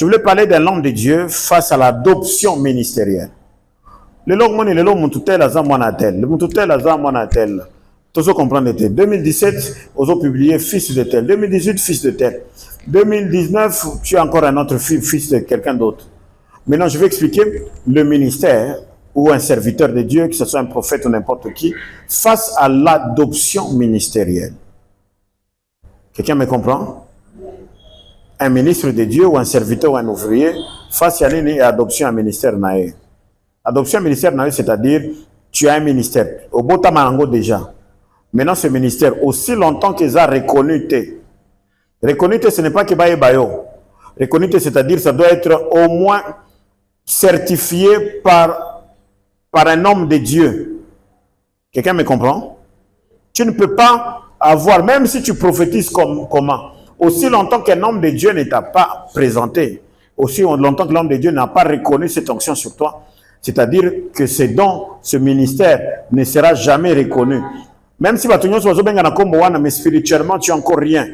Je voulais parler d'un homme de Dieu face à l'adoption ministérielle. Le logement est le logement tutel à Zamanatel. Le tutel à Zamanatel. Tout ce comprendre était. 2017, ils ont publié fils de tel. 2018, fils de tel. 2019, tu as encore un autre fils de quelqu'un d'autre. Maintenant, je vais expliquer le ministère ou un serviteur de Dieu, que ce soit un prophète ou n'importe qui, face à l'adoption ministérielle. Quelqu'un me comprend? Un ministre de Dieu ou un serviteur ou un ouvrier face à l'adoption à un ministère naïe. Adoption à un ministère naïe, c'est-à-dire tu as un ministère. Au Botamango déjà. Maintenant, ce ministère, aussi longtemps qu'ils ont reconnu, reconnu, ce n'est pas que Baye Bayo. Reconnu, c'est-à-dire ça doit être au moins certifié par un homme de Dieu. Quelqu'un me comprend? Tu ne peux pas avoir, même si tu prophétises comment, aussi longtemps qu'un homme de Dieu ne t'a pas présenté, aussi longtemps que l'homme de Dieu n'a pas reconnu cette onction sur toi, c'est-à-dire que ce don, ce ministère ne sera jamais reconnu. Même si mais spirituellement, tu n'as encore rien.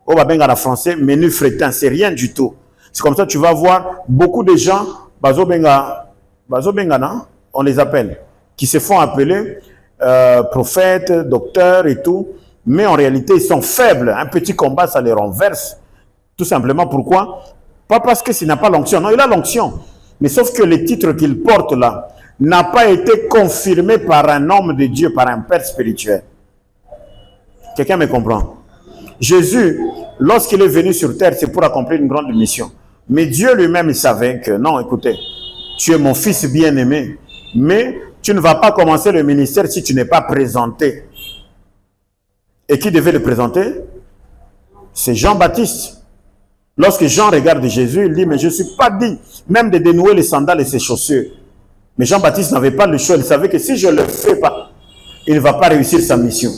On va bien en français, menu frétin, c'est rien du tout. C'est comme ça que tu vas voir beaucoup de gens, on les appelle, qui se font appeler prophètes, docteurs et tout, mais en réalité, ils sont faibles. Un petit combat, ça les renverse. Tout simplement, pourquoi? Pas parce qu'il n'a pas l'onction. Non, il a l'onction. Mais sauf que le titre qu'il porte là n'a pas été confirmé par un homme de Dieu, par un père spirituel. Quelqu'un me comprend? Jésus, lorsqu'il est venu sur terre, c'est pour accomplir une grande mission. Mais Dieu lui-même, il savait que, non, écoutez, tu es mon fils bien-aimé, mais tu ne vas pas commencer le ministère si tu n'es pas présenté. Et qui devait le présenter? C'est Jean-Baptiste. Lorsque Jean regarde Jésus, il dit, mais je ne suis pas digne même de dénouer les sandales et ses chaussures. Mais Jean-Baptiste n'avait pas le choix. Il savait que si je ne le fais pas, il ne va pas réussir sa mission.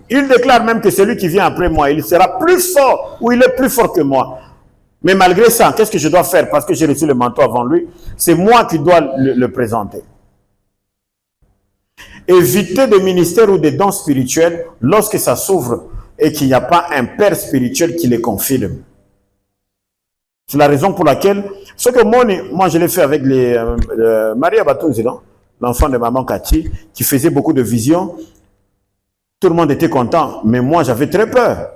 Il déclare même que celui qui vient après moi, il sera plus fort ou il est plus fort que moi. Mais malgré ça, qu'est-ce que je dois faire? Parce que j'ai reçu le manteau avant lui. C'est moi qui dois le présenter. Éviter des ministères ou des dons spirituels lorsque ça s'ouvre et qu'il n'y a pas un père spirituel qui les confirme. C'est la raison pour laquelle, ce que moi je l'ai fait avec Maria Batunzi, l'enfant de maman Cathy, qui faisait beaucoup de visions. Tout le monde était content, mais moi j'avais très peur.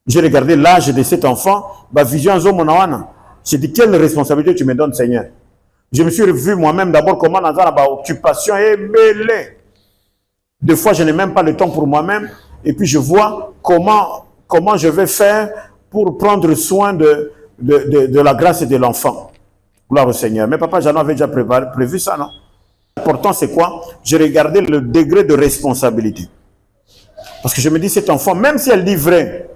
J'ai regardé l'âge de cet enfant, vision zomonawana. J'ai dit, quelle responsabilité tu me donnes, Seigneur? Je me suis vu moi-même d'abord comment dans la occupation est mêlée. Des fois, je n'ai même pas le temps pour moi-même. Et puis, je vois comment je vais faire pour prendre soin de la grâce de l'enfant. Gloire au Seigneur. Mais papa, j'en avais déjà prévu ça, non? L'important, c'est quoi? J'ai regardé le degré de responsabilité. Parce que je me dis, cet enfant, même si elle dit vrai,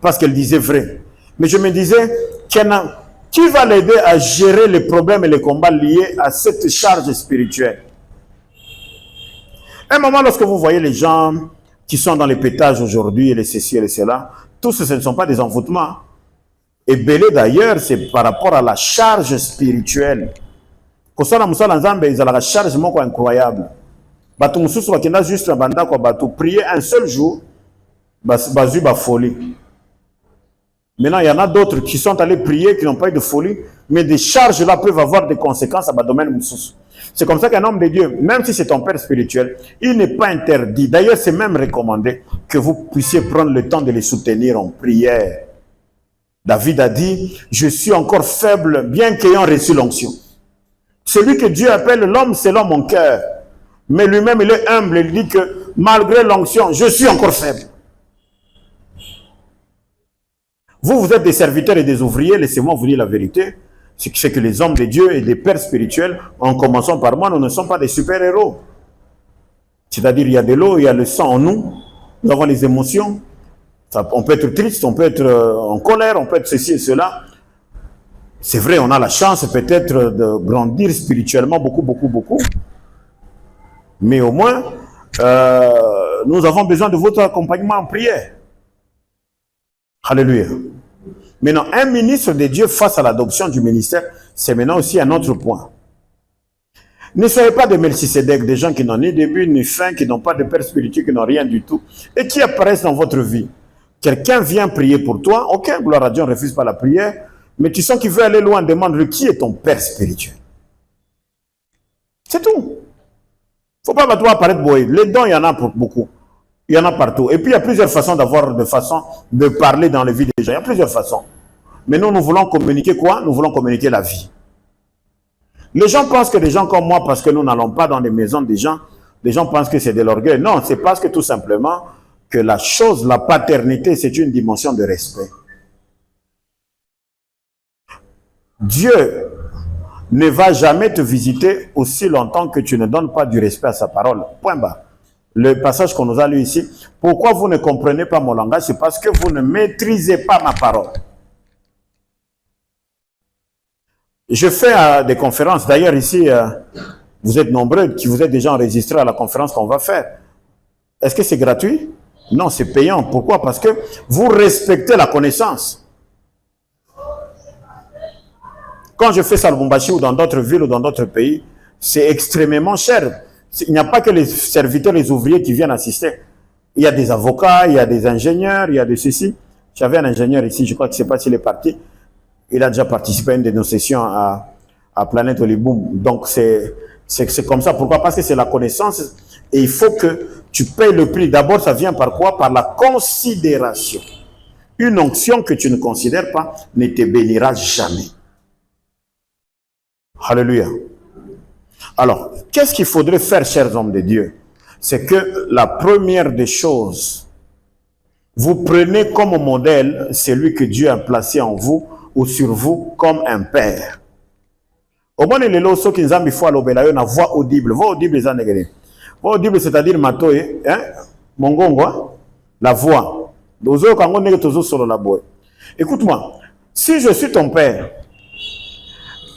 parce qu'elle disait vrai, mais je me disais, qui va l'aider à gérer les problèmes et les combats liés à cette charge spirituelle? À un moment, lorsque vous voyez les gens qui sont dans les pétages aujourd'hui, et les ceci et les cela, tous ce ne sont pas des envoûtements. Et belé d'ailleurs, c'est par rapport à la charge spirituelle. Quand on a une charge incroyable. Juste prier un seul jour, folie. Maintenant, il y en a d'autres qui sont allés prier, qui n'ont pas eu de folie, mais des charges là peuvent avoir des conséquences à domaine. C'est comme ça qu'un homme de Dieu, même si c'est ton père spirituel, il n'est pas interdit. D'ailleurs, c'est même recommandé que vous puissiez prendre le temps de les soutenir en prière. David a dit, je suis encore faible, bien qu'ayant reçu l'onction. Celui que Dieu appelle l'homme, c'est l'homme en cœur. Mais lui-même, il est humble, il dit que malgré l'onction, je suis encore faible. Vous êtes des serviteurs et des ouvriers, laissez-moi vous dire la vérité. Ce qui fait que les hommes de Dieu et des pères spirituels, en commençant par moi, nous ne sommes pas des super-héros. C'est-à-dire, il y a de l'eau, il y a le sang en nous, nous avons les émotions. On peut être triste, on peut être en colère, on peut être ceci et cela. C'est vrai, on a la chance peut-être de grandir spirituellement beaucoup. Mais au moins, nous avons besoin de votre accompagnement en prière. Alléluia. Maintenant, un ministre de Dieu face à l'adoption du ministère, c'est maintenant aussi un autre point. Ne soyez pas des Melchisédek, des gens qui n'ont ni début ni fin, qui n'ont pas de père spirituel, qui n'ont rien du tout, et qui apparaissent dans votre vie. Quelqu'un vient prier pour toi, ok, gloire à Dieu, on ne refuse pas la prière, mais tu sens qu'il veut aller loin, demande-lui qui est ton père spirituel. C'est tout. Il ne faut pas toi apparaître boy. Les dons, il y en a pour beaucoup. Il y en a partout. Et puis, il y a plusieurs façons de parler dans la vie des gens. Il y a plusieurs façons. Mais nous voulons communiquer quoi? Nous voulons communiquer la vie. Les gens pensent que des gens comme moi, parce que nous n'allons pas dans les maisons des gens pensent que c'est de l'orgueil. Non, c'est parce que tout simplement que la chose, la paternité, c'est une dimension de respect. Dieu ne va jamais te visiter aussi longtemps que tu ne donnes pas du respect à sa parole. Point bas. Le passage qu'on nous a lu ici, pourquoi vous ne comprenez pas mon langage? C'est parce que vous ne maîtrisez pas ma parole. Je fais des conférences. D'ailleurs, ici, vous êtes nombreux qui vous êtes déjà enregistrés à la conférence qu'on va faire. Est-ce que c'est gratuit? Non, c'est payant. Pourquoi? Parce que vous respectez la connaissance. Quand je fais ça à Lubumbashi ou dans d'autres villes ou dans d'autres pays, c'est extrêmement cher. Il n'y a pas que les serviteurs, les ouvriers qui viennent assister. Il y a des avocats, il y a des ingénieurs, il y a des ceci. J'avais un ingénieur ici, je crois que je ne sais pas s'il est parti. Il a déjà participé à une de nos sessions à Planète Oliboum. Donc, c'est comme ça. Pourquoi? Parce que c'est la connaissance et il faut que tu payes le prix. D'abord, ça vient par quoi? Par la considération. Une onction que tu ne considères pas ne te bénira jamais. Alléluia. Alors, qu'est-ce qu'il faudrait faire, chers hommes de Dieu? C'est que la première des choses, vous prenez comme modèle celui que Dieu a placé en vous ou sur vous comme un père. Au moins, les lots qui nous ont mis foi na voix audible. Voix audible, les années. Voix audible, c'est-à-dire matoye, hein, mongongo, la voix. Écoute-moi, si je suis ton père,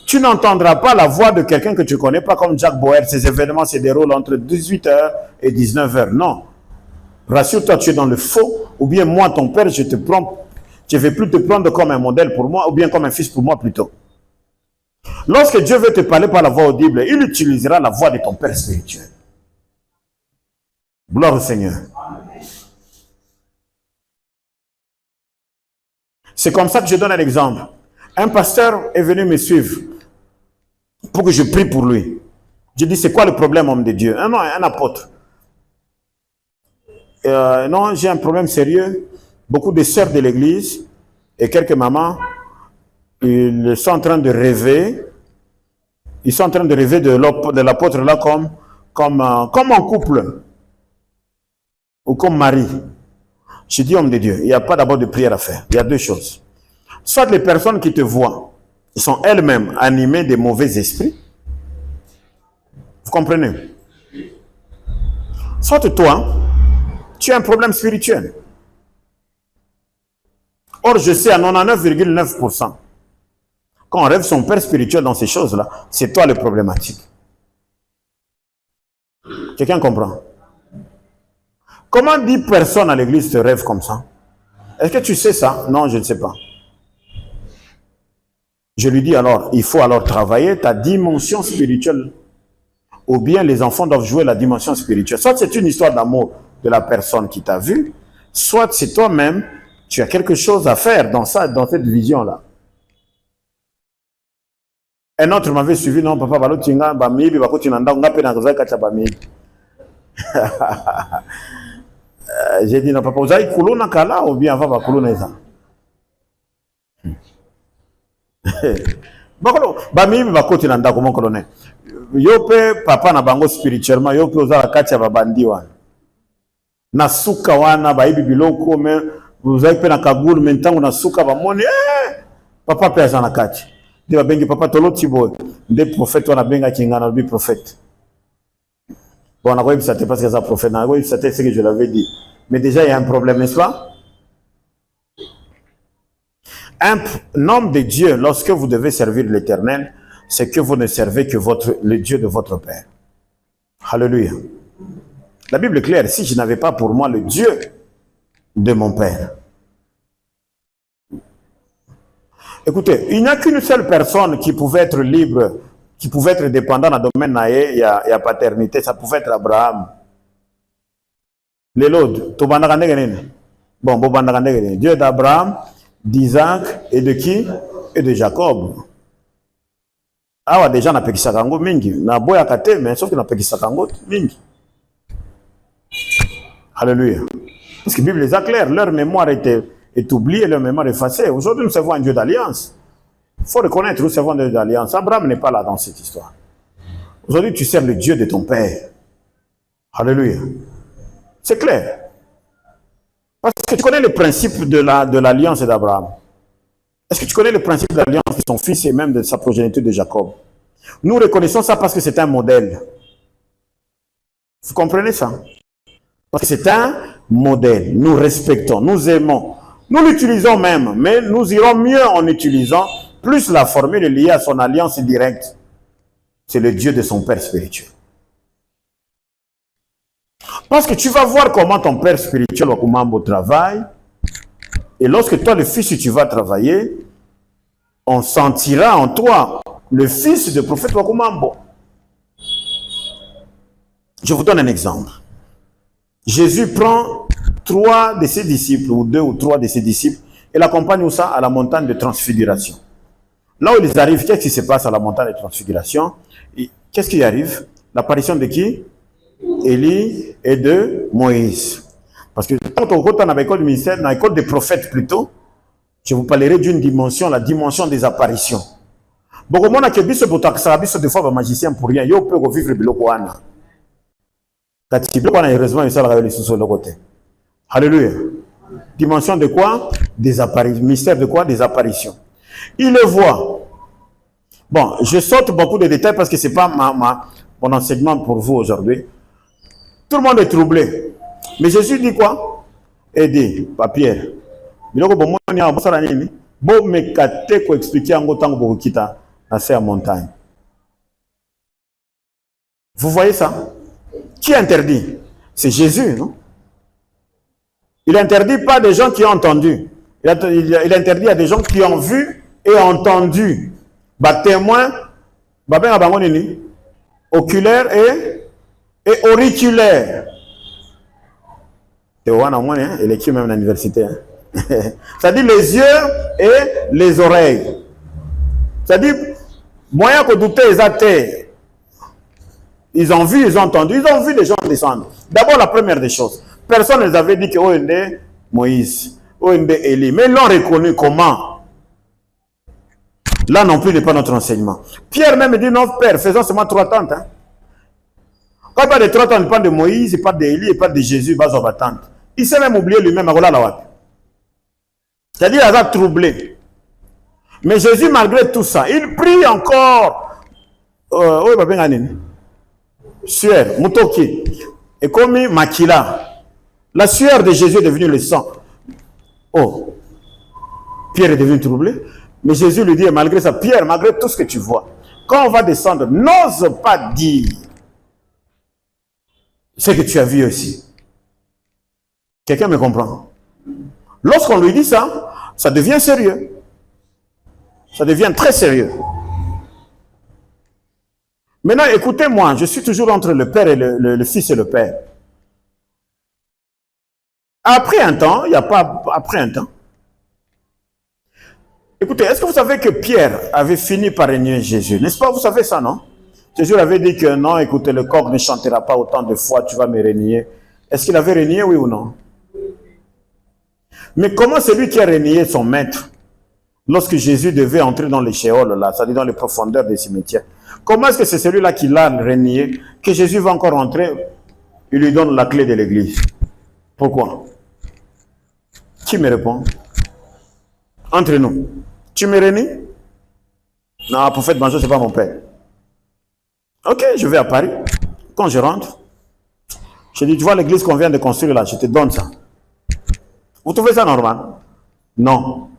tu n'entendras pas la voix de quelqu'un que tu ne connais pas comme Jack Bauer. Ces événements se déroulent entre 18h et 19h. Non. Rassure-toi, tu es dans le faux. Ou bien moi, ton père, je ne vais plus te prendre comme un modèle pour moi, ou bien comme un fils pour moi plutôt. Lorsque Dieu veut te parler par la voix audible, il utilisera la voix de ton père spirituel. Gloire au Seigneur. C'est comme ça que je donne un exemple. Un pasteur est venu me suivre pour que je prie pour lui. Je dis, c'est quoi le problème, homme de Dieu? Non, un apôtre. Non, j'ai un problème sérieux. Beaucoup de sœurs de l'église et quelques mamans, ils sont en train de rêver. Ils sont en train de rêver de l'apôtre là comme un couple ou comme mari. Je dis, homme de Dieu, il n'y a pas d'abord de prière à faire. Il y a deux choses. Soit les personnes qui te voient sont elles-mêmes animées de mauvais esprits. Vous comprenez? Soit toi, tu as un problème spirituel. Or, je sais à 99,9%, quand on rêve son père spirituel dans ces choses-là, c'est toi le problématique. Quelqu'un comprend? Comment 10 personnes à l'église te rêvent comme ça? Est-ce que tu sais ça? Non, je ne sais pas. Je lui dis alors, il faut alors travailler ta dimension spirituelle. Ou bien les enfants doivent jouer la dimension spirituelle. Soit c'est une histoire d'amour de la personne qui t'a vu, soit c'est toi-même, tu as quelque chose à faire dans cette vision-là. Un autre m'avait suivi, non, papa, j'ai dit, non, papa, vous avez kuluna kala ou bien va kuluna eza? Bamibi bakoti na ndako mon colonel. Yo pe papa na bango spirituellement, yo pe ozala kati ya babandi wana. Na suka wana baibi biloko me vous avez pe na kagulu mentango na suka bamoni papa pe azana kati. De babengi papa toloti boy. Nde prophète wana benga kingana bi prophète. Bon, on a pas ça parce que ça prophète, on a pas ça c'est que je l'avais dit. Mais déjà il y a un problème, n'est-ce pas? Un homme de Dieu, lorsque vous devez servir l'Éternel, c'est que vous ne servez que le Dieu de votre Père. Alléluia. La Bible est claire, si je n'avais pas pour moi le Dieu de mon Père. Écoutez, il n'y a qu'une seule personne qui pouvait être libre, qui pouvait être dépendant dans le domaine naïe, il y a paternité, ça pouvait être Abraham. Les lodes, Bon, Dieu d'Abraham, d'Isaac et de qui? Et de Jacob. Ah, déjà, on a peki sakango mingi. Na boya kate, mais sauf qu'on a peki sakango mingi. Alléluia. Parce que la Bible les a clairs, leur mémoire est oubliée, leur mémoire est effacée. Aujourd'hui, nous servons un Dieu d'alliance. Il faut reconnaître, nous servons un Dieu d'alliance. Abraham n'est pas là dans cette histoire. Aujourd'hui, tu sers le Dieu de ton père. Alléluia. C'est clair. Parce que tu connais le principe de l'alliance d'Abraham. Est-ce que tu connais le principe de l'alliance de son fils et même de sa progéniture de Jacob? Nous reconnaissons ça parce que c'est un modèle. Vous comprenez ça? Parce que c'est un modèle. Nous respectons, nous aimons. Nous l'utilisons même, mais nous irons mieux en utilisant plus la formule liée à son alliance directe. C'est le Dieu de son père spirituel. Parce que tu vas voir comment ton père spirituel va au travail. Et lorsque toi, le fils, tu vas travailler, on sentira en toi le fils du prophète Wakumambo. Je vous donne un exemple. Jésus prend 3 de ses disciples, ou 2 ou 3 de ses disciples, et l'accompagne ça à la montagne de transfiguration. Là où ils arrivent, qu'est-ce qui se passe à la montagne de transfiguration? Qu'est-ce qui arrive? L'apparition de qui? Élie et de Moïse. Parce que quand on retourne à l'école du ministère, dans l'école des prophètes plutôt, je vous parlerai d'une dimension, la dimension des apparitions. Beaucoup de gens qui disent que des fois, magicien pour rien, ils peuvent vivre le Lokoana. Heureusement, ils sont sur le côté. Alléluia. Dimension de quoi? Des apparitions. Mystère de quoi? Des apparitions. Il le voit. Bon, je saute beaucoup de détails parce que ce n'est pas mon enseignement pour vous aujourd'hui. Tout le monde est troublé. Mais Jésus dit quoi? Et dit, pas Pierre. Bon, me kate ko expliquer en autant que kita à la montagne. Vous voyez ça? Qui interdit? C'est Jésus, non? Il interdit pas des gens qui ont entendu. Il interdit à des gens qui ont vu et entendu. Témoin, oculaire et auriculaire. Il est qui même à l'université. C'est-à-dire les yeux et les oreilles. C'est-à-dire, moyen que douter les athées. Ils ont vu, ils ont entendu, ils ont vu des gens descendre. D'abord, la première des choses. Personne ne les avait dit que OND Moïse, OND Élie. Mais ils l'ont reconnu comment? Là non plus n'est pas notre enseignement. Pierre même dit non, père, faisons seulement 3 tentes. Hein. Quand il parle de 3 tentes, il parle de Moïse, il parle d'Élie, il parle de Jésus, bas en tente. Il s'est même oublié lui-même. C'est-à-dire qu'il a troublé. Mais Jésus, malgré tout ça, il prie encore. Sueur, Mutoki. Et comme Makila. La sueur de Jésus est devenue le sang. Oh. Pierre est devenu troublé. Mais Jésus lui dit, malgré ça, Pierre, malgré tout ce que tu vois, quand on va descendre, n'ose pas dire ce que tu as vu aussi. Quelqu'un me comprend? Lorsqu'on lui dit ça, ça devient sérieux. Ça devient très sérieux. Maintenant, écoutez-moi, je suis toujours entre le Père et le Fils et le Père. Après un temps, il n'y a pas après un temps. Écoutez, est-ce que vous savez que Pierre avait fini par régner Jésus? N'est-ce pas? Vous savez ça, non? Jésus avait dit que non, écoutez, le coq ne chantera pas autant de fois, tu vas me régner. Est-ce qu'il avait régné, oui ou non? Mais comment celui qui a régné son maître, lorsque Jésus devait entrer dans les shéols, là, c'est-à-dire dans les profondeurs des cimetières, comment est-ce que c'est celui-là qui l'a régné, que Jésus va encore entrer, il lui donne la clé de l'église? Pourquoi? Qui me répond? Entre nous. Tu me régnes? Non, prophète Banjo, ce n'est pas mon père. Ok, je vais à Paris. Quand je rentre, je dis, tu vois l'église qu'on vient de construire là, je te donne ça. Vous trouvez ça normal? Non.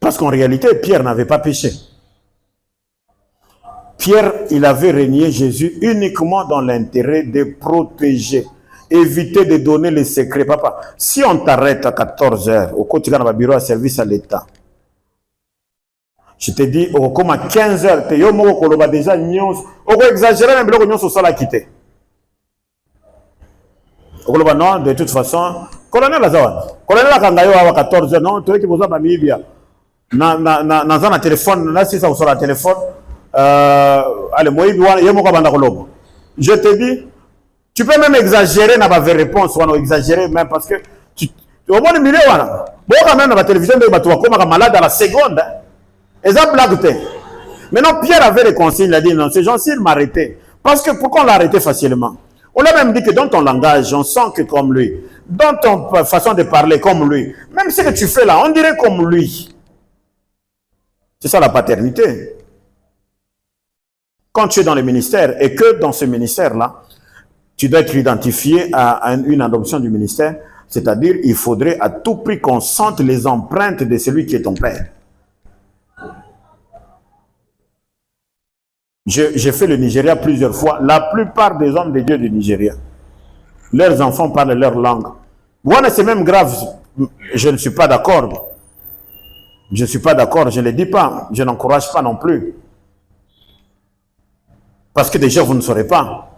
Parce qu'en réalité, Pierre n'avait pas péché. Pierre, il avait régné Jésus uniquement dans l'intérêt de protéger. Éviter de donner les secrets. Papa, si on t'arrête à 14 h, au quotidien dans le bureau à service à l'État, je te dis, comme à 15 h, tu es déjà exagéré même le sur ça la quitter. Non, de toute façon, Colonel Azawan. Colonel Kangayo à 14 ans, non, tu es qui vous a pas mis bien. Dans un téléphone, là, si ça vous sort un téléphone, allez, moi, je te dis, tu peux même exagérer dans ma réponse, ou exagérer même parce que au moins, il y a quand même dans la télévision, tu vas comme malade à la seconde. Et ça, blague. Maintenant, Pierre avait les consignes, il a dit non, ces gens-ci, ils m'arrêtaient. Parce que pourquoi on l'a arrêté facilement? On l'a même dit que dans ton langage, on sent que comme lui, dans ton façon de parler comme lui, même ce que tu fais là, on dirait comme lui. C'est ça la paternité. Quand tu es dans le ministère et que dans ce ministère-là, tu dois être identifié à une adoption du ministère, c'est-à-dire il faudrait à tout prix qu'on sente les empreintes de celui qui est ton père. J'ai fait le Nigeria plusieurs fois. La plupart des hommes de Dieu du Nigeria, leurs enfants parlent leur langue. Voilà, c'est même grave. Je ne suis pas d'accord. Je ne suis pas d'accord, je ne le dis pas. Je n'encourage pas non plus. Parce que déjà, vous ne saurez pas.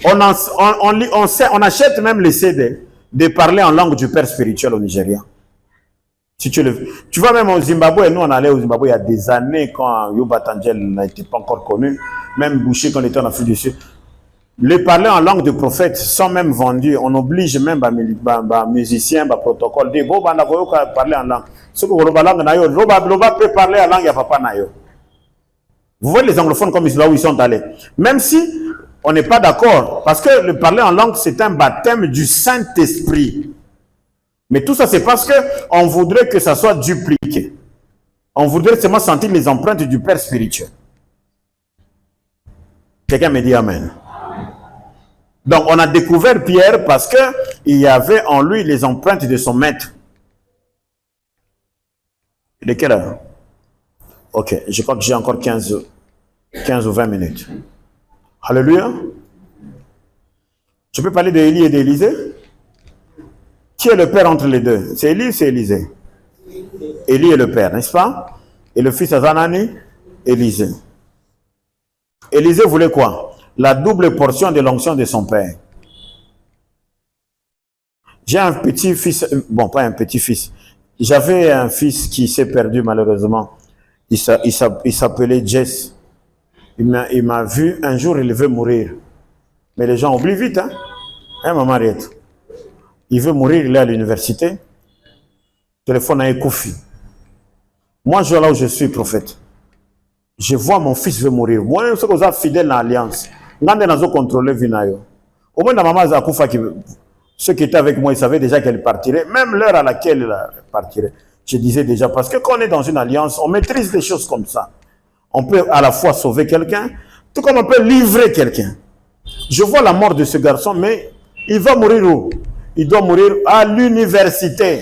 On achète même les CD de parler en langue du père spirituel au Nigeria. Si tu vois même au Zimbabwe, nous on allait au Zimbabwe il y a des années quand Yoba Tangel n'était pas encore connu, même Boucher quand on était en Afrique du Sud. Les parler en langue de prophète sont même vendus. On oblige même les musiciens, les protocoles, de parler en langue. Ce que Loba peut parler en langue, il n'y a pas nayo. Vous voyez les anglophones comme là où ils sont allés. Même si on n'est pas d'accord, parce que le parler en langue, c'est un baptême du Saint-Esprit. Mais tout ça, c'est parce qu'on voudrait que ça soit dupliqué. On voudrait seulement sentir les empreintes du Père spirituel. Quelqu'un me dit Amen. Donc, on a découvert Pierre parce qu'il y avait en lui les empreintes de son maître. Il est quelle heure? Ok, je crois que j'ai encore 15 ou 20 minutes. Alléluia. Je peux parler d'Élie et d'Élisée? Qui est le père entre les deux? C'est Élie ou c'est Élisée? Élie est le père, n'est-ce pas? Et le fils Azanani? Élisée. Élisée voulait quoi? La double portion de l'onction de son père. J'ai un petit-fils, bon, pas un petit-fils. J'avais un fils qui s'est perdu malheureusement. Il s'appelait Jess. Il m'a vu, un jour il veut mourir. Mais les gens oublient vite, hein? Hein, maman Ariette? Il veut mourir, il est à l'université. Téléphone à Ekoufi. Moi, je suis là où je suis, prophète. Je vois mon fils veut mourir. Moi, je suis fidèle à l'alliance. Je suis contrôlé Vinayo. Au moins, maman Zakoufa, ceux qui étaient avec moi, ils savaient déjà qu'elle partirait. Même l'heure à laquelle elle partirait. Je disais déjà, parce que quand on est dans une alliance, on maîtrise des choses comme ça. On peut à la fois sauver quelqu'un, tout comme on peut livrer quelqu'un. Je vois la mort de ce garçon, mais il va mourir où? Il doit mourir à l'université.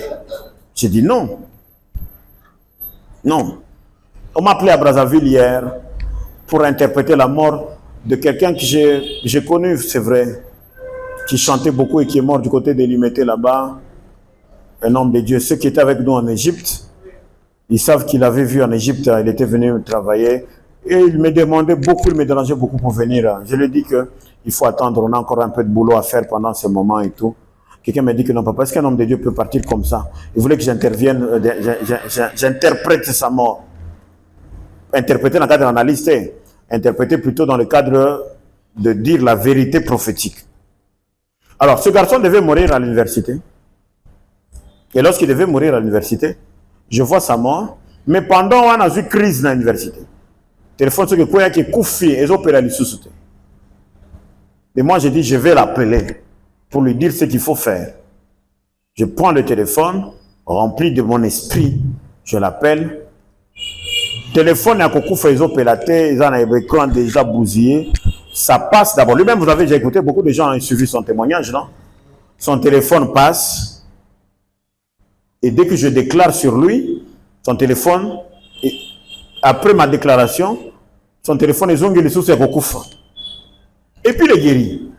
J'ai dit non. Non. On m'a appelé à Brazzaville hier pour interpréter la mort de quelqu'un que j'ai connu, c'est vrai, qui chantait beaucoup et qui est mort du côté de Limité là-bas. Un homme de Dieu. Ceux qui étaient avec nous en Égypte, ils savent qu'il avait vu en Égypte, il était venu travailler. Et il me demandait beaucoup, il me dérangeait beaucoup pour venir. Je lui ai dit qu'il faut attendre, on a encore un peu de boulot à faire pendant ce moment et tout. Quelqu'un m'a dit que non, papa, est-ce qu'un homme de Dieu peut partir comme ça? Il voulait que j'intervienne, j'interprète sa mort. Interpréter dans le cadre d'analyse, interpréter plutôt dans le cadre de dire la vérité prophétique. Alors, ce garçon devait mourir à l'université. Et lorsqu'il devait mourir à l'université, je vois sa mort, mais pendant on a eu une crise dans l'université. Téléphone, c'est que quoi qui est koufi, et opéra les sous. Et moi, j'ai dit, je vais l'appeler pour lui dire ce qu'il faut faire. Je prends le téléphone, rempli de mon esprit, je l'appelle. Téléphone, à Kokoufa, ils ont pélaté, ils ont déjà bousillé. Ça passe d'abord. Lui-même, vous avez déjà écouté, beaucoup de gens ont suivi son témoignage, non? Son téléphone passe. Et dès que je déclare sur lui, son téléphone, après ma déclaration, son téléphone est zongué les sous à Kokoufa. Et puis il est guéri.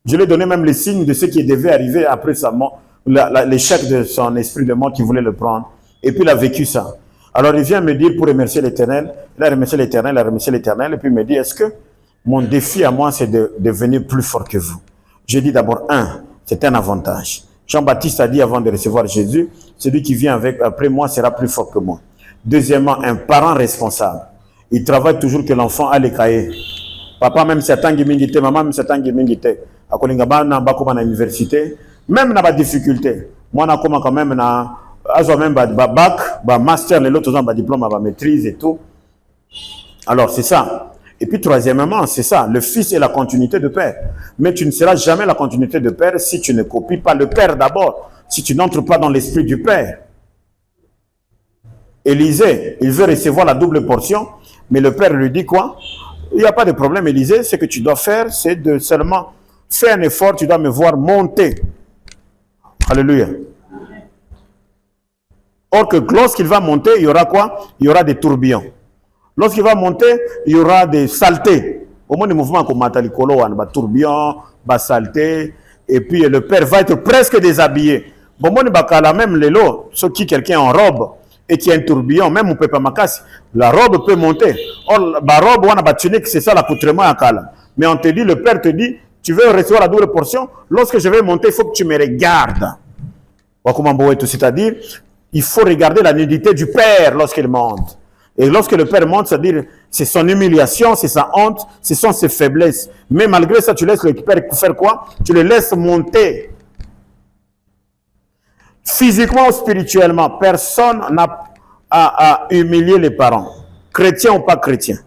Je lui ai donné même les signes de ce qui devait arriver après sa mort, l'échec de son esprit de mort qui voulait le prendre. Et puis il a vécu ça. Alors il vient me dire pour remercier l'Éternel, il a remercié l'Éternel, il a remercié l'Éternel, et puis il me dit, est-ce que mon défi à moi, c'est de devenir plus fort que vous? J'ai dit d'abord, c'est un avantage. Jean-Baptiste a dit avant de recevoir Jésus, celui qui vient après moi sera plus fort que moi. Deuxièmement, un parent responsable. Il travaille toujours que l'enfant a les cahiers. Papa même certains qui maman même certains qui m'invitent. À Kolingaba na bakoma na université, même na ba difficulté. Moi na comment quand même na azo même ba bac, ba master, les autres ont ba diplôme, ba maîtrise et tout. Alors c'est ça. Et puis troisièmement, c'est ça, le fils est la continuité de père. Mais tu ne seras jamais la continuité de père si tu ne copies pas le père d'abord, si tu n'entres pas dans l'esprit du père. Élisée, il veut recevoir la double portion, mais le père lui dit quoi? Il n'y a pas de problème, Élisée, ce que tu dois faire, c'est de seulement faire un effort, tu dois me voir monter. Alléluia. Or que lorsqu'il va monter, il y aura quoi? Il y aura des tourbillons. Lorsqu'il va monter, il y aura des saletés. Au moins des mouvements comme Matalikolo, des tourbillons, des saletés, et puis le père va être presque déshabillé. Bon, moi, même les lots, ceux qui quelqu'un en robe, et qui a un tourbillon, même on peut pas m'acasser, la robe peut monter. Or, la robe, on a tunique, c'est ça l'accoutrement à Kala. Mais on te dit, le père te dit, tu veux recevoir la double portion, lorsque je vais monter, il faut que tu me regardes. C'est-à-dire, il faut regarder la nudité du père lorsqu'il monte. Et lorsque le père monte, c'est-à-dire, c'est son humiliation, c'est sa honte, ce sont ses faiblesses. Mais malgré ça, tu laisses le père faire quoi? Tu le laisses monter. Physiquement ou spirituellement, personne n'a à humilier les parents, chrétiens ou pas chrétiens.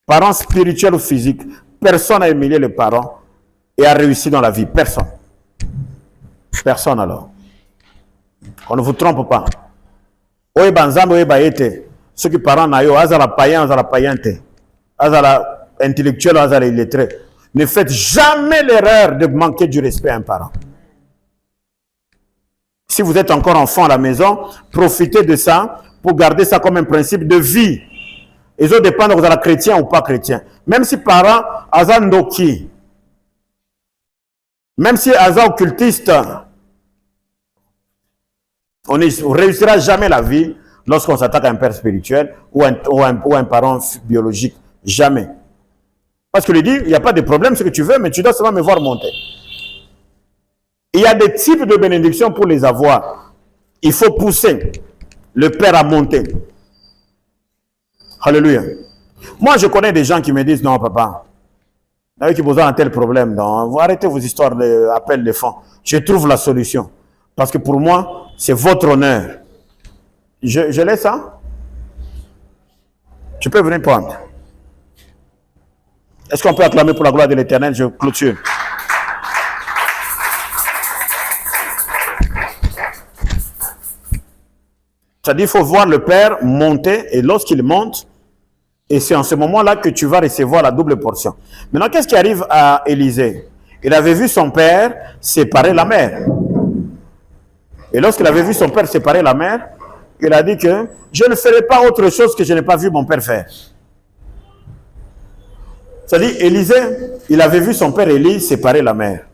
Parents spirituels ou physiques, personne n'a humilié les parents et a réussi dans la vie. Personne. Personne alors. On ne vous trompe pas. Oye banzambe oye baete. Ceux qui parents na yo, azala païen, azala intellectuel, azala illettré. Ne faites jamais l'erreur de manquer du respect à un parent. Si vous êtes encore enfant à la maison, profitez de ça pour garder ça comme un principe de vie. Ils ont dépendre de vous êtes chrétien ou pas chrétien. Même si parents, azandoki, même si azan occultiste, on ne réussira jamais la vie lorsqu'on s'attaque à un père spirituel ou un parent biologique. Jamais. Parce que lui dit, il n'y a pas de problème, ce que tu veux, mais tu dois seulement me voir monter. Il y a des types de bénédictions pour les avoir. Il faut pousser le père à monter. Alléluia. Moi, je connais des gens qui me disent, non, papa, qui vous ont un tel problème, non, vous arrêtez vos histoires d'appel de fonds. Je trouve la solution. Parce que pour moi, c'est votre honneur. Je laisse ça? Tu peux venir prendre. Est-ce qu'on peut acclamer pour la gloire de l'Éternel? Je clôture. C'est-à-dire qu'il faut voir le père monter et lorsqu'il monte, et c'est en ce moment-là que tu vas recevoir la double portion. Maintenant, qu'est-ce qui arrive à Élisée? Il avait vu son père séparer la mère. Et lorsqu'il avait vu son père séparer la mère, il a dit que je ne ferai pas autre chose que je n'ai pas vu mon père faire. C'est-à-dire, Élisée, il avait vu son père Élie séparer la mère.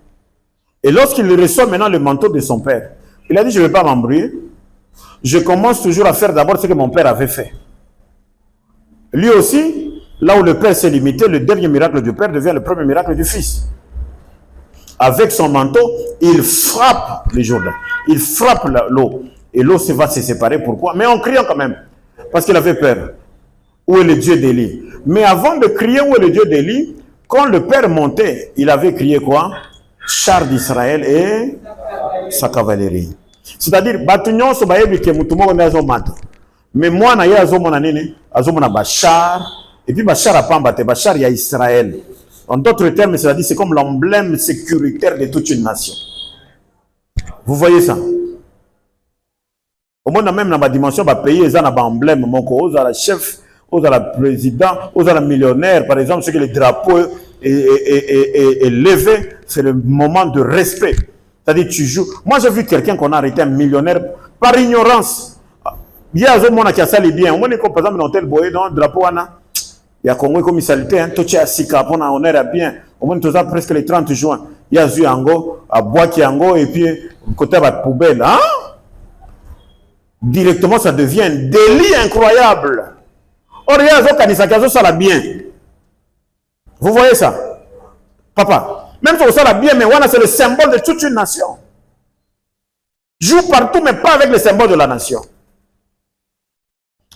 Et lorsqu'il reçoit maintenant le manteau de son père, il a dit, je ne vais pas m'embrouiller. Je commence toujours à faire d'abord ce que mon père avait fait. Lui aussi, là où le père s'est limité, le dernier miracle du père devient le premier miracle du fils. Avec son manteau, il frappe le Jourdain. Il frappe l'eau. Et l'eau va se séparer. Pourquoi? Mais en criant quand même. Parce qu'il avait peur. Où est le Dieu d'Élie? Mais avant de crier où est le Dieu d'Élie, quand le père montait, il avait crié quoi? Char d'Israël et sa cavalerie. C'est-à-dire, mais moi, na Bachar, et puis Bachar a pambate, Bachar y a Israël. En d'autres termes, c'est-à-dire, c'est comme l'emblème sécuritaire de toute une nation. Vous voyez ça? Au moins, même dans ma dimension, bah, pays, ils ont un emblème, mon co, aux la chef, aux la président, aux la millionnaire, par exemple, ce que le drapeau est levé, c'est le moment de respect. C'est-à-dire, tu joues. Moi, j'ai vu quelqu'un qu'on a arrêté, un millionnaire, par ignorance. Il y a un monde qui a sali bien. Moi, par exemple, dans tel boy, dans le drapeau, il y a Congo comme salité, hein, tout est sika, on a honneur bien. Au moins, tout ça, presque les 30 juin. Il y a Zu Ango, à Boaki Ango, et puis, côté de la poubelle, hein? Directement, ça devient un délit incroyable. Or, il y a un Kanisa qui a ça bien. Vous voyez ça? Papa, même si ça la bien, mais voilà, c'est le symbole de toute une nation. joue partout, mais pas avec les symboles de la nation.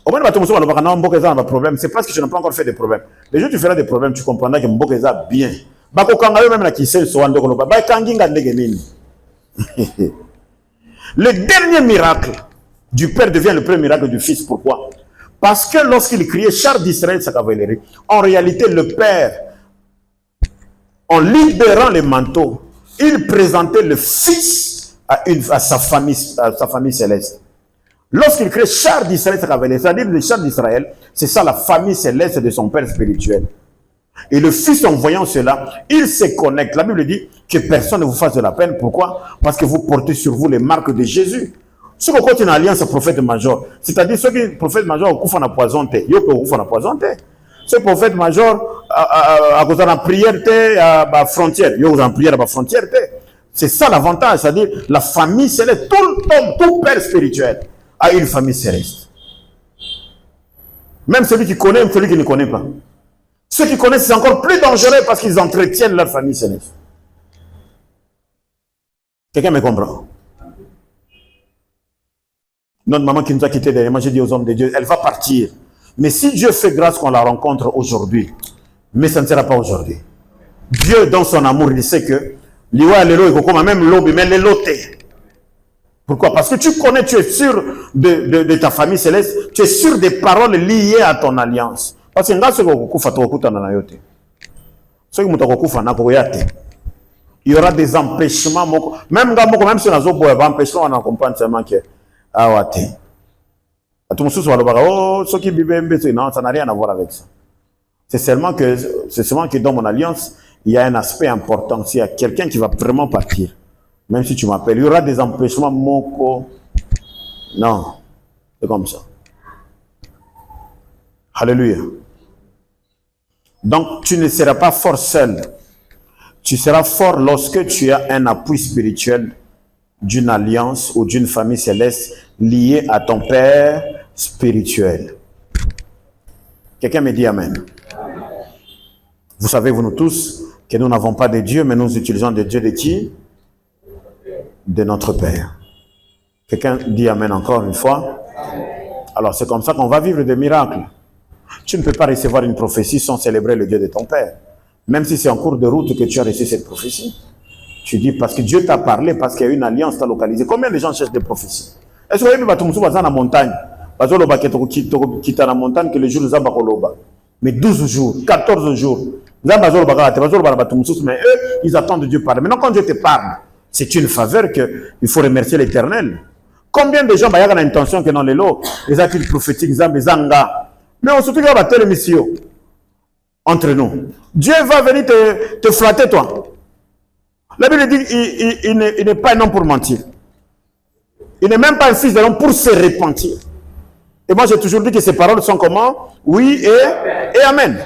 Au moins, c'est parce que je n'ai pas encore fait des problèmes. Les jours où tu feras des problèmes, tu comprendras que Mboka est bien. Le dernier miracle du Père devient le premier miracle du Fils. Pourquoi? Parce que lorsqu'il criait char d'Israël, sa cavalerie, en réalité, le Père, en libérant les manteaux, il présentait le Fils à sa famille céleste. Lorsqu'il crée char d'Israël, sa cavalerie, c'est-à-dire le char d'Israël, c'est ça la famille céleste de son Père spirituel. Et le Fils, en voyant cela, il se connecte. La Bible dit que personne ne vous fasse de la peine. Pourquoi? Parce que vous portez sur vous les marques de Jésus. Ce qu'on compte une alliance prophète major, c'est-à-dire ceux qui prophète major au coup font la poison, ce prophète major à cause de la prière à la frontière, il y a prière à la frontière. C'est ça l'avantage, c'est-à-dire la famille céleste, tout père spirituel a une famille céleste. Même celui qui connaît, même celui qui ne connaît pas. Ceux qui connaissent, c'est encore plus dangereux parce qu'ils entretiennent leur famille céleste. Quelqu'un me comprend? Notre maman qui nous a quittés derrière moi, j'ai dit aux hommes de Dieu, elle va partir. Mais si Dieu fait grâce qu'on la rencontre aujourd'hui, mais ça ne sera pas aujourd'hui. Dieu, dans son amour, il sait que même l'eau, mais l'éloté. Pourquoi? Parce que tu connais, tu es sûr de ta famille céleste, tu es sûr des paroles liées à ton alliance. Parce que il y aura des empêchements. Même si on a des empêchements, on comprend seulement que non, ça n'a rien à voir avec ça. C'est seulement que dans mon alliance, il y a un aspect important. S'il y a quelqu'un qui va vraiment partir, même si tu m'appelles, il y aura des empêchements. Non, c'est comme ça. Alléluia. Donc, tu ne seras pas fort seul. Tu seras fort lorsque tu as un appui spirituel d'une alliance ou d'une famille céleste liée à ton Père spirituel. Quelqu'un me dit Amen. Vous savez, vous nous tous, que nous n'avons pas de Dieu, mais nous utilisons des dieux de qui? De notre Père. Quelqu'un dit Amen encore une fois. Alors, c'est comme ça qu'on va vivre des miracles. Tu ne peux pas recevoir une prophétie sans célébrer le Dieu de ton Père. Même si c'est en cours de route que tu as reçu cette prophétie. Tu dis parce que Dieu t'a parlé, parce qu'il y a une alliance t'a localisé. Combien de gens cherchent des prophéties? Est-ce que vous avez vu dans la montagne? Quitte la montagne que les jours de mais 12 jours, 14 jours. Mais eux, ils attendent Dieu parler. Maintenant, quand Dieu te parle, c'est une faveur qu'il faut remercier l'Éternel. Combien de gens ont l'intention que dans les lots, les actes prophétiques, mais on se trouve à telle mission entre nous. Dieu va venir te flatter, toi. La Bible dit il n'est pas un homme pour mentir. Il n'est même pas un fils de l'homme pour se repentir. Et moi, j'ai toujours dit que ces paroles sont comment? Oui et Amen.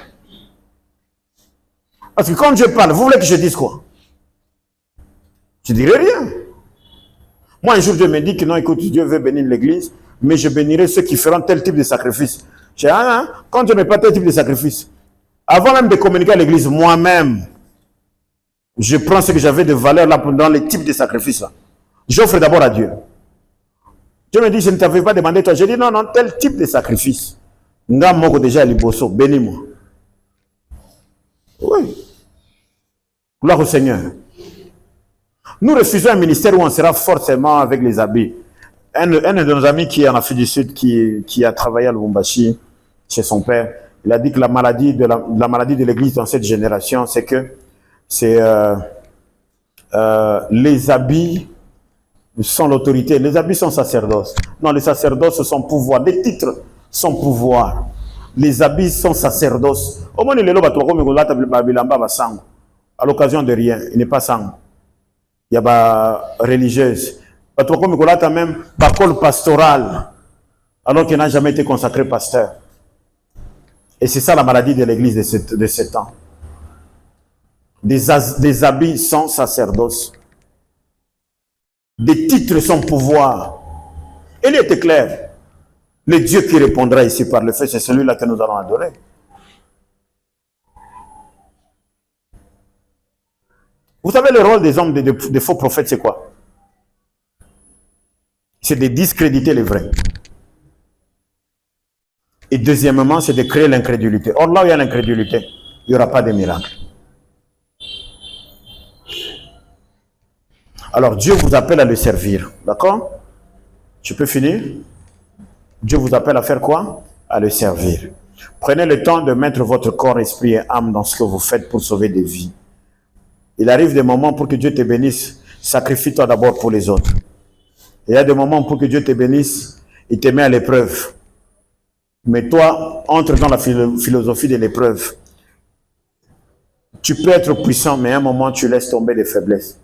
Parce que quand Dieu parle, vous voulez que je dise quoi? Je ne dirai rien. Moi, un jour, Dieu me dit que non, écoute, Dieu veut bénir l'église, mais je bénirai ceux qui feront tel type de sacrifice. J'ai dit, quand Dieu ne met pas tel type de sacrifice, avant même de communiquer à l'église, moi-même, je prends ce que j'avais de valeur là dans les types de sacrifices là. J'offre d'abord à Dieu. Dieu me dit, je ne t'avais pas demandé toi. J'ai dit, non, tel type de sacrifice. Nga moko déjà liboso, bénis-moi. Oui. Gloire au Seigneur. Nous refusons un ministère où on sera forcément avec les habits. Un de nos amis qui est en Afrique du Sud, qui a travaillé à Lubumbashi, chez son père, il a dit que la maladie de l'église dans cette génération, c'est que les habits sont l'autorité. Les habits sont sacerdoce. Non, les sacerdoces sont pouvoir. Les titres sont pouvoir. Les habits sont sacerdoce. Au moins, à l'occasion de rien, il n'est pas sang. Il y a des religieuse. Même bacol pastoral, alors qu'il n'a jamais été consacré pasteur. Et c'est ça la maladie de l'église de ce temps. Des habits sans sacerdoce. Des titres sans pouvoir. Il était clair. Le Dieu qui répondra ici par le fait, c'est celui-là que nous allons adorer. Vous savez le rôle des hommes, des faux prophètes, c'est quoi? c'est de discréditer les vrais. Et deuxièmement, c'est de créer l'incrédulité. Or, là où il y a l'incrédulité, il n'y aura pas de miracle. Alors, Dieu vous appelle à le servir. D'accord? Tu peux finir? Dieu vous appelle à faire quoi? À le servir. Prenez le temps de mettre votre corps, esprit et âme dans ce que vous faites pour sauver des vies. Il arrive des moments pour que Dieu te bénisse. Sacrifie-toi d'abord pour les autres. Il y a des moments pour que Dieu te bénisse, il te met à l'épreuve. Mais toi, entre dans la philosophie de l'épreuve. Tu peux être puissant, mais à un moment, tu laisses tomber des faiblesses.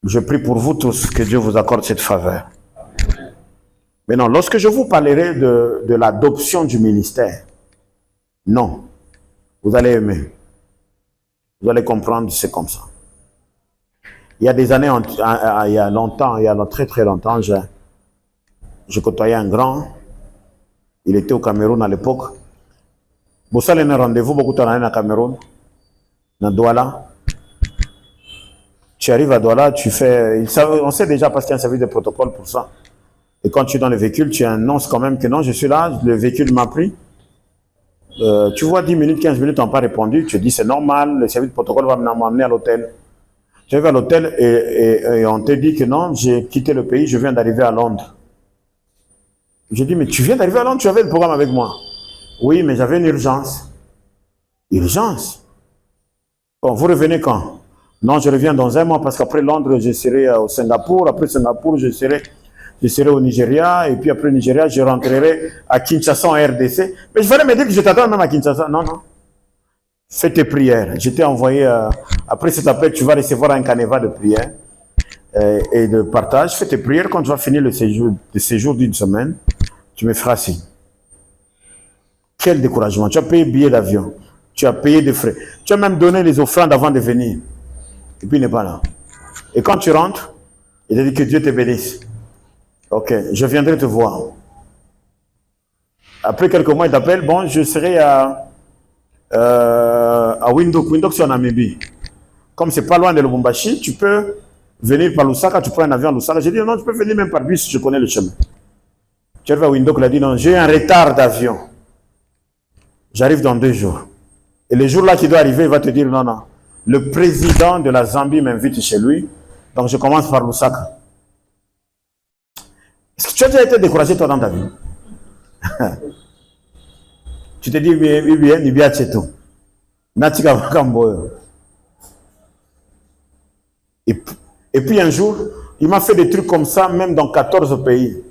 Je prie pour vous tous que Dieu vous accorde cette faveur. Maintenant, lorsque je vous parlerai de l'adoption du ministère, non, vous allez aimer. Vous allez comprendre, c'est comme ça. Il y a des années, il y a longtemps, il y a très très longtemps, je côtoyais un grand. Il était au Cameroun à l'époque. Vous allez un rendez-vous, beaucoup de temps au Cameroun, dans Douala. Tu arrives à Douala, tu fais... On sait déjà parce qu'il y a un service de protocole pour ça. Et quand tu es dans le véhicule, tu annonces quand même que non, je suis là, le véhicule m'a pris. Tu vois 10 minutes, 15 minutes, on n'a pas répondu. Tu dis c'est normal, le service de protocole va m'emmener à l'hôtel. Tu arrives à l'hôtel et on te dit que non, j'ai quitté le pays, je viens d'arriver à Londres. J'ai dit, mais tu viens d'arriver à Londres, tu avais le programme avec moi. Oui, mais j'avais une urgence. Urgence? Bon, vous revenez quand? Non, je reviens dans un mois parce qu'après Londres, je serai au Singapour. Après Singapour, je serai au Nigeria. Et puis après le Nigeria, je rentrerai à Kinshasa en RDC. Mais je vais me dire que je t'attends même à Kinshasa. Non, non. Fais tes prières. Je t'ai envoyé, après cet appel, tu vas recevoir un canevas de prières et de partage. Fais tes prières. Quand tu vas finir le séjour d'une semaine, tu me feras signe. Quel découragement. Tu as payé billet d'avion. Tu as payé des frais. Tu as même donné les offrandes avant de venir. Et puis il n'est pas là. Et quand tu rentres, il te dit que Dieu te bénisse. Ok, je viendrai te voir. Après quelques mois, il t'appelle. Bon, je serai à Windhoek. Windhoek, c'est en Namibie. Comme c'est pas loin de Lubumbashi, tu peux venir par Lusaka. Tu prends un avion à Lusaka. J'ai dit non, tu peux venir même par bus, je connais le chemin. Tu arrives à Windhoek, il a dit non, j'ai un retard d'avion. J'arrive dans 2 jours. Et le jour là qui doit arriver, il va te dire non, non. Le président de la Zambie m'invite chez lui. Donc je commence par Lusaka. Est-ce que tu as déjà été découragé toi dans ta vie? Tu te dis, bien, ni bien tcheto. Natika vakamboyo. Et puis un jour, il m'a fait des trucs comme ça, même dans 14 pays.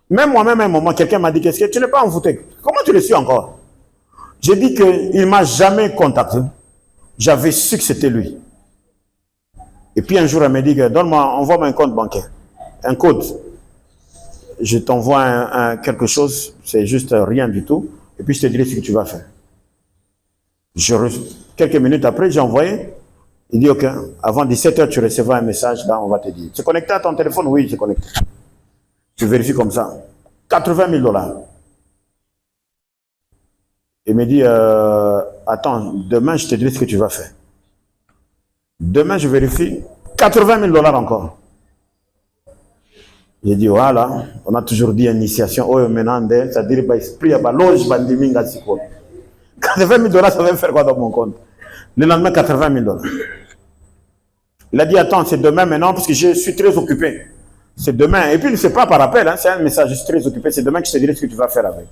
Même moi-même, à un moment, quelqu'un m'a dit, qu'est-ce que tu n'es pas envoûté? Comment tu le suis encore? J'ai dit qu'il ne m'a jamais contacté. J'avais su que c'était lui. Et puis un jour, elle m'a dit, donne-moi, envoie-moi un compte bancaire. Un code. Je t'envoie quelque chose, c'est juste rien du tout. Et puis je te dirai ce que tu vas faire. Quelques minutes après, j'ai envoyé. Il dit, ok, avant 17h, tu recevras un message, là, on va te dire. Tu es connecté à ton téléphone? Oui, j'ai connecté. Tu vérifies comme ça. 80 000 $. Il me dit, attends, demain, je te dirai ce que tu vas faire. Demain, je vérifie. 80 000 $ encore. J'ai dit, voilà, on a toujours dit initiation. Oh, maintenant, c'est-à-dire, esprit, il y a loge, bandiminga, c'est quoi. 80 000 $, ça va faire quoi dans mon compte? Le lendemain, 80 000 $. Il a dit, attends, c'est demain maintenant, parce que je suis très occupé. C'est demain. Et puis, ce n'est pas par appel, hein, c'est un message, je suis très occupé. C'est demain que je te dirai ce que tu vas faire avec.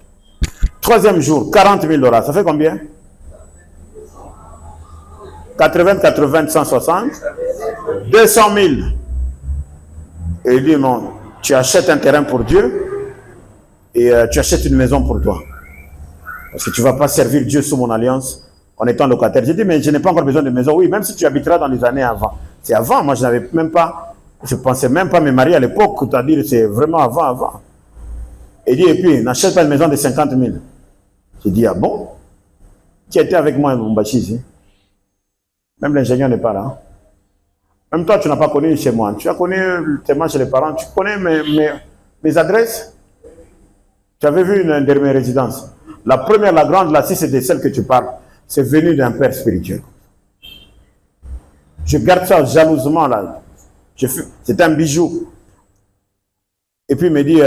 3e jour, 40 000 $. Ça fait combien? 80, 80, 160. 200 000. Et il dit, non, tu achètes un terrain pour Dieu et tu achètes une maison pour toi. Parce que tu ne vas pas servir Dieu sous mon alliance en étant locataire. J'ai dit, mais je n'ai pas encore besoin de maison. Oui, même si tu habiteras dans les années avant. C'est avant, moi je n'avais même pas, je ne pensais même pas me marier à l'époque, c'est-à-dire c'est vraiment avant. Il dit, et puis, n'achète pas une maison de 50 000. J'ai dit, ah bon? Qui était avec moi à Lubumbashi ici? Même l'ingénieur n'est pas là. Même toi, tu n'as pas connu chez moi. Tu as connu tellement chez les parents. Tu connais mes adresses? Tu avais vu une de mes résidences. La première, la grande, là, si c'est de celle que tu parles, c'est venu d'un père spirituel. Je garde ça jalousement là. C'est un bijou. Et puis il me dit,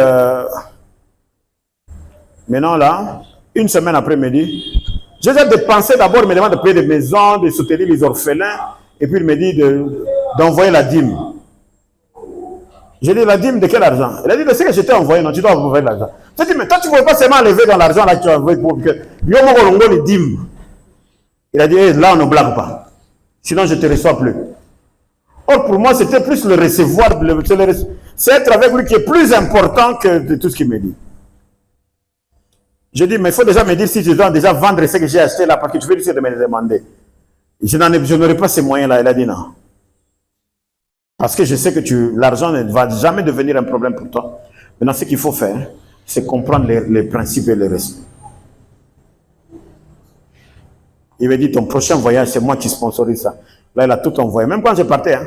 maintenant là, une semaine après, il me dit, j'ai déjà dépensé d'abord, il me demande de payer des maisons, de soutenir les orphelins, et puis il me dit d'envoyer la dîme. J'ai dit, la dîme de quel argent? Il a dit, c'est que je t'ai envoyé, non, tu dois envoyer l'argent. J'ai dit, mais toi, tu ne pouvais pas seulement enlever dans l'argent là que tu as envoyé pour que les dîmes. Il a dit, hey, là, on ne blague pas. Sinon, je ne te reçois plus. Or, pour moi, c'était plus le recevoir, c'est être avec lui qui est plus important que de tout ce qu'il me dit. J'ai dit, mais il faut déjà me dire si je dois déjà vendre ce que j'ai acheté là, parce que tu veux essayer de me le demander. Je n'aurai pas ces moyens-là. Il a dit non. Parce que je sais que l'argent ne va jamais devenir un problème pour toi. Maintenant, ce qu'il faut faire, c'est comprendre les principes et les respects. Il m'a dit, ton prochain voyage, c'est moi qui sponsorise ça. Là, il a tout envoyé. Même quand je partais, hein.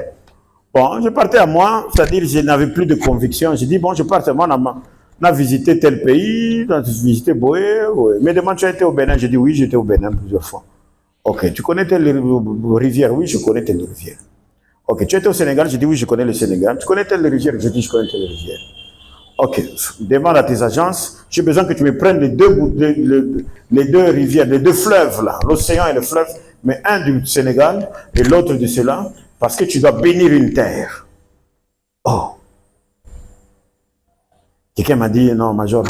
Bon, je partais à moi, c'est-à-dire je n'avais plus de conviction. J'ai dit, bon, je pars seulement, on a visité tel pays, on a visité Boé. Ouais. Mais demande, tu as été au Bénin? J'ai dit, oui, j'étais au Bénin plusieurs fois. Ok, tu connais telle rivière? Oui, je connais telle rivière. Ok, tu étais au Sénégal? J'ai dit, oui, je connais le Sénégal. Tu connais telle rivière? J'ai dit, je connais telle rivière. Ok, demande à tes agences, j'ai besoin que tu me prennes les deux rivières, les deux fleuves là, l'océan et le fleuve, mais un du Sénégal et l'autre de cela, parce que tu dois bénir une terre. Oh. Quelqu'un m'a dit, non, Major,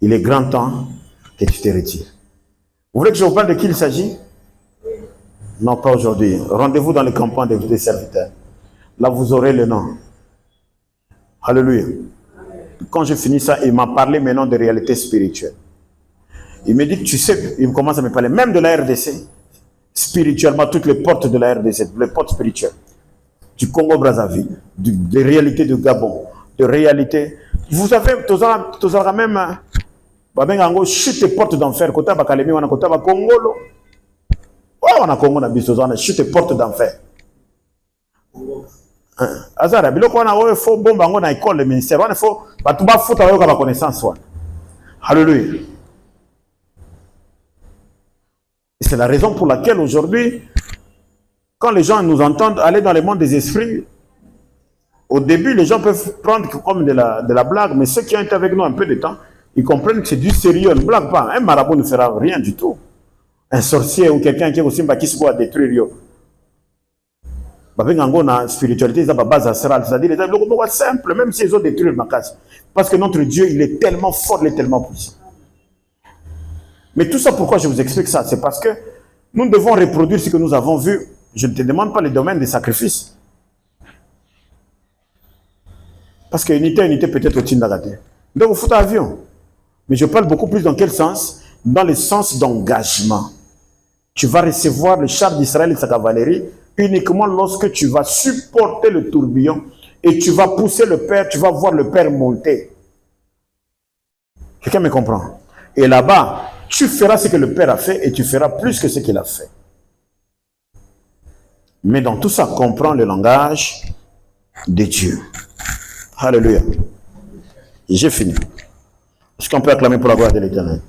il est grand temps que tu te retires. Vous voulez que je vous parle de qui il s'agit? Non, pas aujourd'hui. Rendez-vous dans le campagne des serviteurs. Là, vous aurez le nom. Alléluia. Quand j'ai fini ça, il m'a parlé maintenant de réalité spirituelle. Il me dit, tu sais, il commence à me parler même de la RDC, spirituellement, toutes les portes de la RDC, les portes spirituelles, du Congo-Brazzaville, des réalités du Gabon, de réalités. Vous savez, tous les même, chute les portes d'enfer, côté Bakalemi, on a côté Congolo. On a Congo, on a chute les portes d'enfer. Azara, biloko wana oyo faut bomba ngo na école le ministère wana faut batu ba futa yo ka connaissance wana. Alléluia. C'est la raison pour laquelle aujourd'hui quand les gens nous entendent aller dans le monde des esprits, au début les gens peuvent prendre comme de la blague, mais ceux qui ont été avec nous un peu de temps, ils comprennent que c'est du sérieux, ne blague pas. Un marabout ne fera rien du tout. Un sorcier ou quelqu'un qui est aussi qui se voit détruire yo. La spiritualité, c'est la base astrale, c'est-à-dire les gens simple, même si ils ont détruit ma case. Parce que notre Dieu, il est tellement fort, il est tellement puissant. Mais tout ça, pourquoi je vous explique ça? C'est parce que nous devons reproduire ce que nous avons vu. Je ne te demande pas le domaine des sacrifices. Parce que unité peut-être au Tindagate. Donc, vous foutez avion. Mais je parle beaucoup plus dans quel sens? Dans le sens d'engagement. Tu vas recevoir le char d'Israël et sa cavalerie uniquement lorsque tu vas supporter le tourbillon et tu vas pousser le Père, tu vas voir le Père monter. Quelqu'un me comprend? Et là-bas, tu feras ce que le Père a fait et tu feras plus que ce qu'il a fait. Mais dans tout ça, comprends le langage de Dieu. Alléluia. J'ai fini. Est-ce qu'on peut acclamer pour la gloire de l'Éternel?